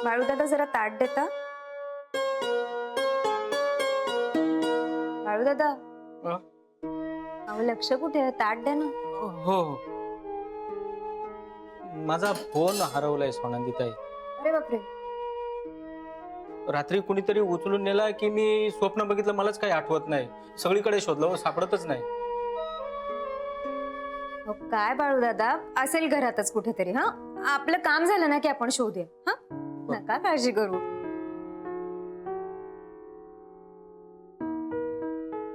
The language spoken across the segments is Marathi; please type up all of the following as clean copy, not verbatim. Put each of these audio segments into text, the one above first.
बाळूदादा जरा ताट देता. बाळूदादा अहो लक्ष कुठे आहे? ताट द्या ना. हो माझा फोन हरवलाय सोनांदीताई. अरे बापरे. रात्री कुणीतरी उचलून नेला की मी स्वप्न बघितलं, मलाच काही आठवत नाही. सगळीकडे शोधलं, सापडतच नाही. काय बाळूदादा, असेल घरातच कुठेतरी. हा, आपलं काम झालं ना की आपण शोधूया. हा, नका काळजी करू.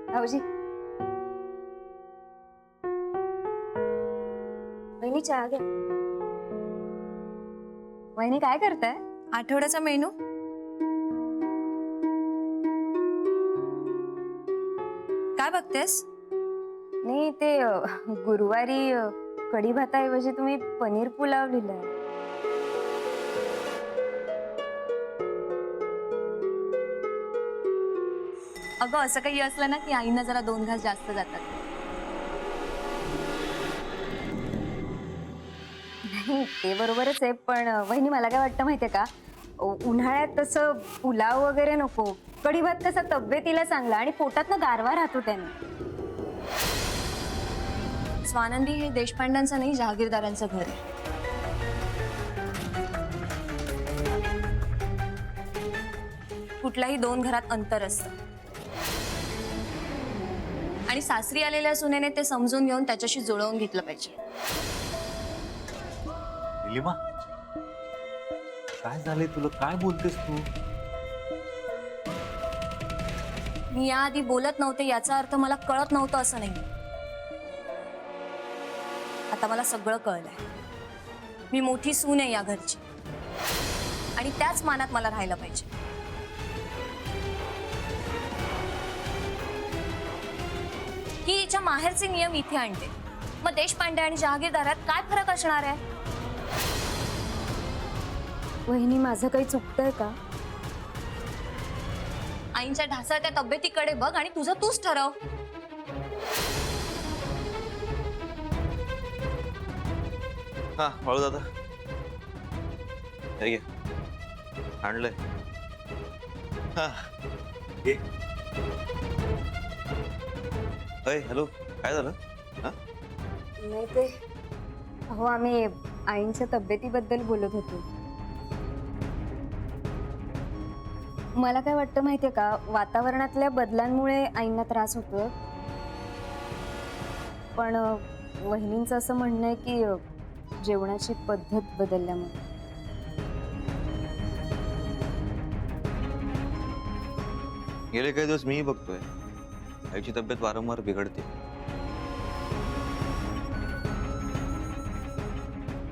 भाऊजी, वहिनी चहा घ्या. वहिनी काय करताय? आठवड्याचा मेनू. काय बघतेस? नाही ते गुरुवारी कढी भाताऐवजी तुम्ही पनीर पुलाव लिहिलाय. अगं असं काही असलं ना की आईना जरा 2 घास जास्त जातात. नाही ते बरोबरच आहे, पण वहिनी मला काय वाटतं माहितीये का, उन्हाळ्यात तसं पुलाव वगैरे नको. कढी भात कसा तब्येतीला चांगला आणि पोटातनं गारवा राहतो त्याने. स्वानंदी हे देशपांड्यांचं नाही, जहागीरदारांचं घर आहे. कुठल्याही 2 घरात अंतर असतं आणि सासरी आलेल्या सुनेने ते समजून घेऊन त्याच्याशी जुळवून घेतलं पाहिजे. निलिमा, काय झालंय तुला? काय बोलतेस तू? मी याआधी बोलत नव्हते याचा अर्थ मला कळत नव्हतं असं नाही. आता मला सगळं कळलंय. मी मोठी सून आहे या घरची आणि त्याच मानात मला राहायला पाहिजे. ही हिच्या माहेरचे नियम इथे आणते, मग देशपांडे आणि जहागीरदारात काय फरक असणार आहे? वहिनी माझं काही चुकतंय का? आईंच्या ढासळत्या तब्येतीकडे बघ आणि तुझं तूच ठरव. हा बाळू दादा, हे घे, आणलंय. हा घे. अय हॅलो, काय झालं? हा नाही ते अहो आम्ही आईंच्या तब्येतीबद्दल बोलत होतो. मला काय वाटतं माहितीये का, वातावरणातल्या बदलांमुळे आईंना त्रास होतो. पण वहिनींचं असं म्हणणं आहे की जेवणाची पद्धत बदलल्यामुळे. गेले काही दिवस मीही बघतोय आईची तब्येत वारंवार बिघडते.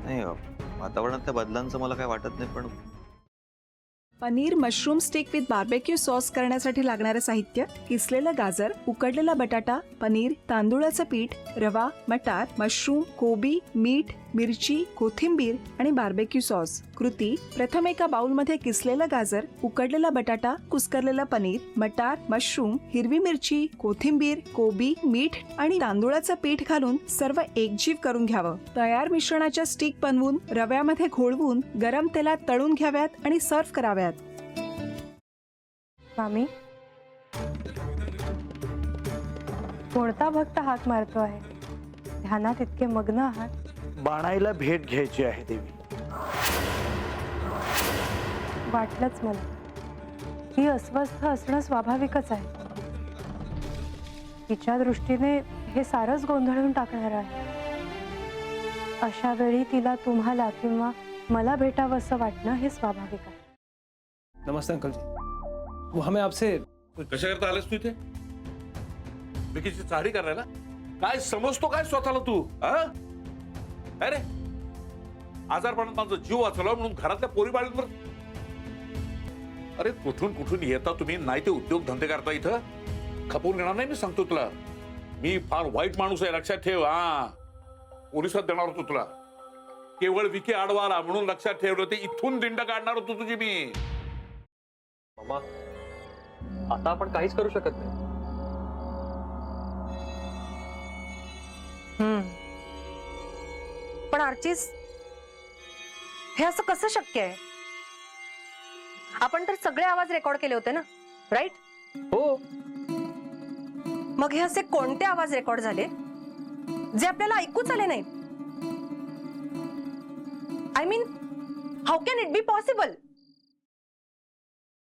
नाही वातावरणातल्या बदलांचं मला काय वाटत नाही, पण paneer mushroom stick with barbecue sauce करण्यासाठी लागणारे साहित्य: किसलेलं गाजर, उकडलेला बटाटा, पनीर, तांदूळाचं पीठ, रवा, मटार, मशरूम, कोबी, मीठ, मिरची, कोथिंबीर आणि बार्बेक्यू सॉस. कृती: प्रथम एका बाउलमध्ये किसलेलं गाजर, उकडलेला बटाटा, कुस्करलेलं पनीर, मटार, मशरूम, हिरवी मिरची, कोथिंबीर, कोबी, मीठ आणि तांदूळाचं पीठ घालून सर्व एकजीव करून घ्यावं. तयार मिश्रणाच्या स्टिक बनवून रव्यामध्ये घोळवून गरम तेलात तळून घ्याव्यात आणि सर्व्ह कराव्यात. मामी, कोणता भक्त हाक मारतो आहे? ध्यानात इतके मग्न आहात. बाणाईला भेट घ्यायची आहे देवी. वाटलंच मला. ती अस्वस्थ असणं स्वाभाविकच आहे. तिच्या दृष्टीने हे सारंच गोंधळून टाकणार आहे. अशा वेळी तिला तुम्हाला किंवा मला भेटावं असं वाटणं हे स्वाभाविक आहे. नमस्ते अंकल जी. वो हमें आपसे कशा करता आलेस तू इथे? विकीची चाळी करायला? काय समजतो काय स्वतःला तू? अरे आजारपणात माझा जीव वाचला म्हणून घरातल्या पोरी बाळींवर. अरे कुठून कुठून येता तुम्ही? नाही ते उद्योग धंदे करता इथं. खपवून घेणार नाही मी सांगतो तुला. मी फार वाईट माणूस आहे, लक्षात ठेव. पोलिसात देणार होतो तुला. केवळ विकी आडवाला म्हणून लक्षात ठेवलं. ते इथून दिंड काढणार होतो तुझी मी. मामा, आता आपण काहीच करू शकत नाही. पण आर्चिस, हे असं कसं शक्य आहे? आपण तर सगळे आवाज रेकॉर्ड केले होते ना, राईट? हो. मग हे असे कोणते आवाज रेकॉर्ड झाले जे आपल्याला ऐकूच आले नाहीत? I mean, how can it be possible?